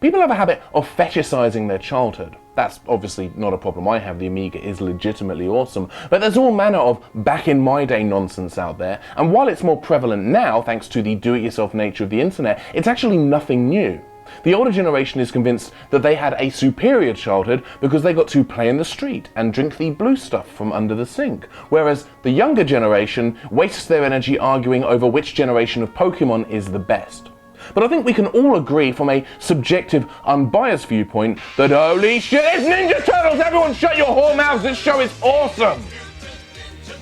People have a habit of fetishizing their childhood. That's obviously not a problem I have, the Amiga is legitimately awesome, but there's all manner of back in my day nonsense out there, and while it's more prevalent now thanks to the do-it-yourself nature of the internet, it's actually nothing new. The older generation is convinced that they had a superior childhood because they got to play in the street and drink the blue stuff from under the sink, whereas the younger generation wastes their energy arguing over which generation of Pokemon is the best. But I think we can all agree from a subjective, unbiased viewpoint that holy shit, it's Ninja Turtles! Everyone shut your whore mouths, this show is awesome!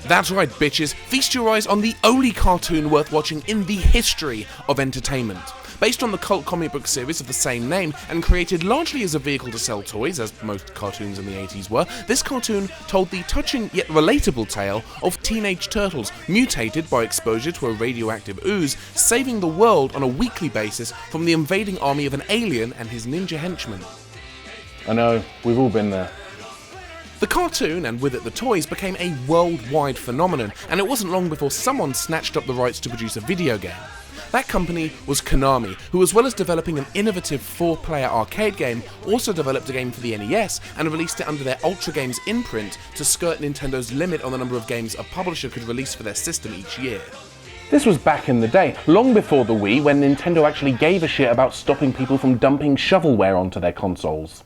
That's right, bitches. Feast your eyes on the only cartoon worth watching in the history of entertainment. Based on the cult comic book series of the same name, and created largely as a vehicle to sell toys, as most cartoons in the 80s were, this cartoon told the touching yet relatable tale of teenage turtles mutated by exposure to a radioactive ooze, saving the world on a weekly basis from the invading army of an alien and his ninja henchmen. I know, we've all been there. The cartoon, and with it the toys, became a worldwide phenomenon, and it wasn't long before someone snatched up the rights to produce a video game. That company was Konami, who as well as developing an innovative 4-player arcade game, also developed a game for the NES and released it under their Ultra Games imprint to skirt Nintendo's limit on the number of games a publisher could release for their system each year. This was back in the day, long before the Wii, when Nintendo actually gave a shit about stopping people from dumping shovelware onto their consoles.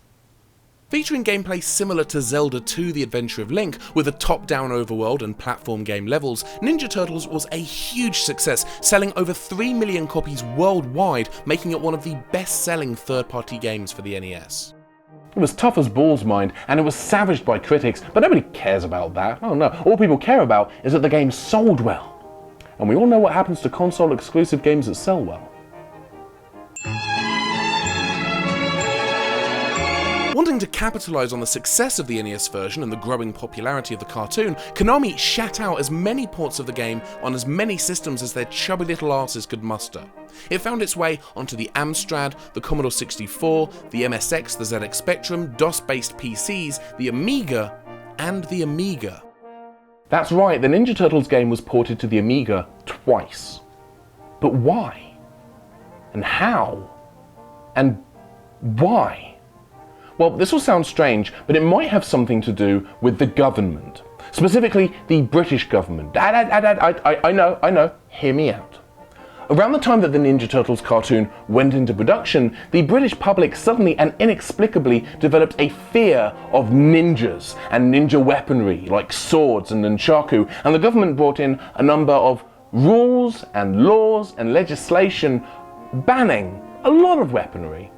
Featuring gameplay similar to Zelda 2: The Adventure of Link, with a top-down overworld and platform game levels, Ninja Turtles was a huge success, selling over 3 million copies worldwide, making it one of the best-selling third-party games for the NES. It was tough as balls, mind, and it was savaged by critics, but nobody cares about that. Oh no, all people care about is that the game sold well. And we all know what happens to console-exclusive games that sell well. Wanting to capitalise on the success of the NES version and the growing popularity of the cartoon, Konami shat out as many ports of the game on as many systems as their chubby little arses could muster. It found its way onto the Amstrad, the Commodore 64, the MSX, the ZX Spectrum, DOS-based PCs, the Amiga, and the Amiga. That's right, the Ninja Turtles game was ported to the Amiga twice. But why? And how? And why? Well, this will sound strange, but it might have something to do with the government. Specifically, the British government. I know, hear me out. Around the time that the Ninja Turtles cartoon went into production, the British public suddenly and inexplicably developed a fear of ninjas and ninja weaponry like swords and nunchaku, and the government brought in a number of rules and laws and legislation banning a lot of weaponry.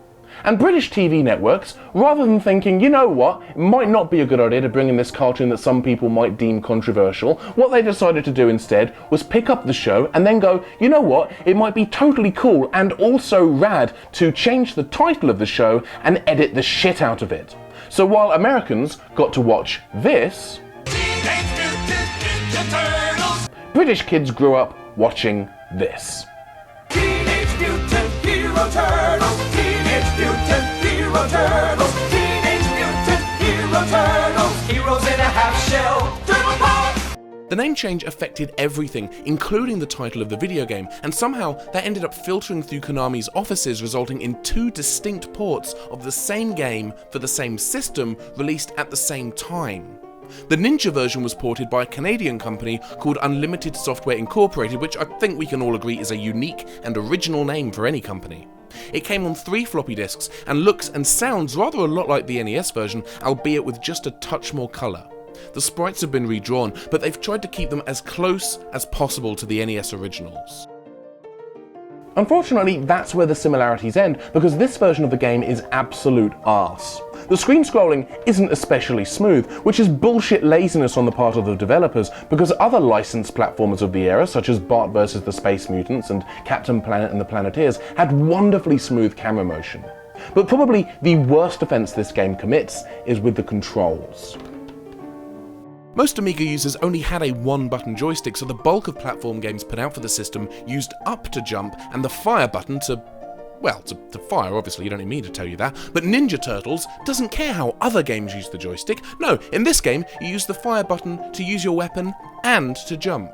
And British TV networks, rather than thinking, you know what, it might not be a good idea to bring in this cartoon that some people might deem controversial, what they decided to do instead was pick up the show and then go, you know what, it might be totally cool and also rad to change the title of the show and edit the shit out of it. So while Americans got to watch this, Teenage Mutant Ninja Turtles, British kids grew up watching this. Teenage Mutant Hero Turtles, Teenage Mutant Hero Turtles, Teenage Mutant Hero Turtles, heroes in a half-shell, turtle power! The name change affected everything, including the title of the video game, and somehow that ended up filtering through Konami's offices, resulting in 2 distinct ports of the same game for the same system released at the same time. The Ninja version was ported by a Canadian company called Unlimited Software Incorporated, which I think we can all agree is a unique and original name for any company. It came on 3 floppy disks and looks and sounds rather a lot like the NES version, albeit with just a touch more colour. The sprites have been redrawn, but they've tried to keep them as close as possible to the NES originals. Unfortunately, that's where the similarities end, because this version of the game is absolute arse. The screen scrolling isn't especially smooth, which is bullshit laziness on the part of the developers, because other licensed platformers of the era, such as Bart vs. the Space Mutants and Captain Planet and the Planeteers, had wonderfully smooth camera motion. But probably the worst offence this game commits is with the controls. Most Amiga users only had a 1-button joystick, so the bulk of platform games put out for the system used up to jump and the fire button to fire, obviously, you don't need me to tell you that, but Ninja Turtles doesn't care how other games use the joystick. No, in this game, you use the fire button to use your weapon and to jump.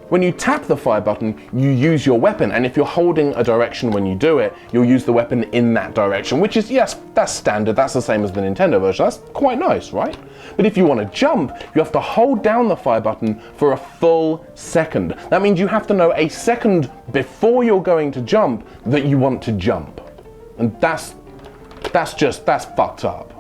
When you tap the fire button, you use your weapon, and if you're holding a direction when you do it, you'll use the weapon in that direction, which is, yes, that's standard, that's the same as the Nintendo version, that's quite nice, right? But if you want to jump, you have to hold down the fire button for a full second. That means you have to know a second before you're going to jump that you want to jump. And that's fucked up.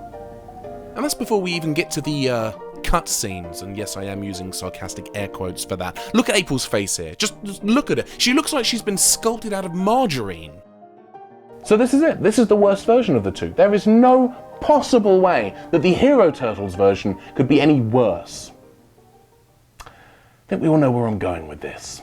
And that's before we even get to the cutscenes, and yes, I am using sarcastic air quotes for that. Look at April's face here. Just look at her. She looks like she's been sculpted out of margarine. So this is it. This is the worst version of the two. There is no possible way that the Hero Turtles version could be any worse. I think we all know where I'm going with this.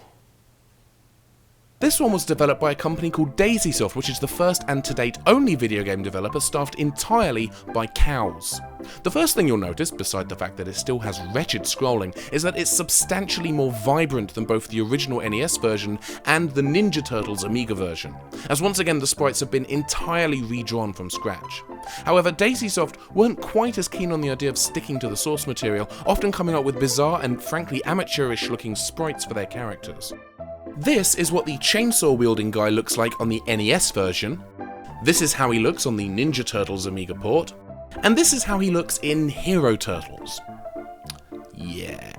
This one was developed by a company called DaisySoft, which is the first and to date only video game developer staffed entirely by cows. The first thing you'll notice, beside the fact that it still has wretched scrolling, is that it's substantially more vibrant than both the original NES version and the Ninja Turtles Amiga version, as once again the sprites have been entirely redrawn from scratch. However, DaisySoft weren't quite as keen on the idea of sticking to the source material, often coming up with bizarre and frankly amateurish looking sprites for their characters. This is what the chainsaw-wielding guy looks like on the NES version, this is how he looks on the Ninja Turtles Amiga port, and this is how he looks in Hero Turtles. Yeah.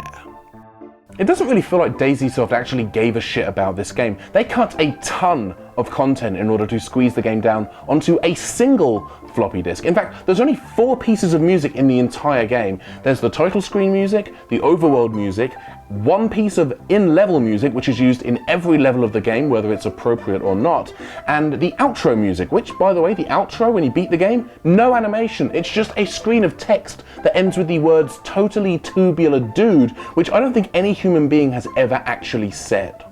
It doesn't really feel like DaisySoft actually gave a shit about this game. They cut a ton of content in order to squeeze the game down onto a single floppy disk. In fact, there's only 4 pieces of music in the entire game. There's the title screen music, the overworld music, 1 piece of in-level music, which is used in every level of the game, whether it's appropriate or not, and the outro music, which, by the way, the outro, when you beat the game, no animation. It's just a screen of text that ends with the words "totally tubular dude," which I don't think any human being has ever actually said.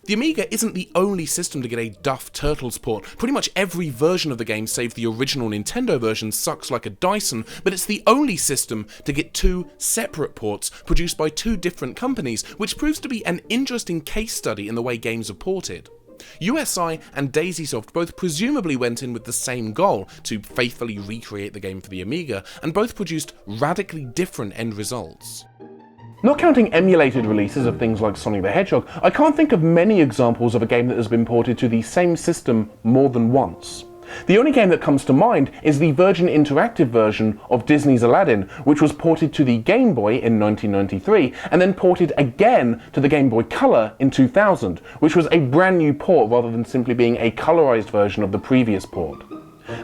The Amiga isn't the only system to get a duff Turtles port. Pretty much every version of the game save the original Nintendo version sucks like a Dyson, but it's the only system to get 2 separate ports produced by 2 different companies, which proves to be an interesting case study in the way games are ported. USI and DaisySoft both presumably went in with the same goal, to faithfully recreate the game for the Amiga, and both produced radically different end results. Not counting emulated releases of things like Sonic the Hedgehog, I can't think of many examples of a game that has been ported to the same system more than once. The only game that comes to mind is the Virgin Interactive version of Disney's Aladdin, which was ported to the Game Boy in 1993, and then ported again to the Game Boy Color in 2000, which was a brand new port rather than simply being a colorized version of the previous port.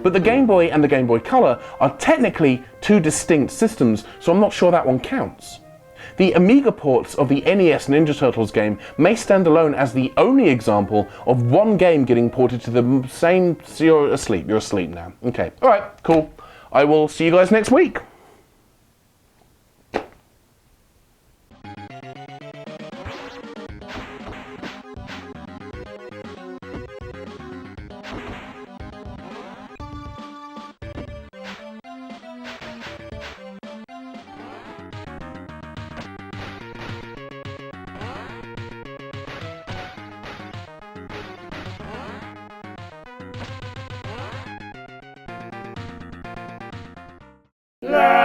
But the Game Boy and the Game Boy Color are technically 2 distinct systems, so I'm not sure that one counts. The Amiga ports of the NES Ninja Turtles game may stand alone as the only example of one game getting ported to the same... You're asleep now. Okay, alright, cool. I will see you guys next week. La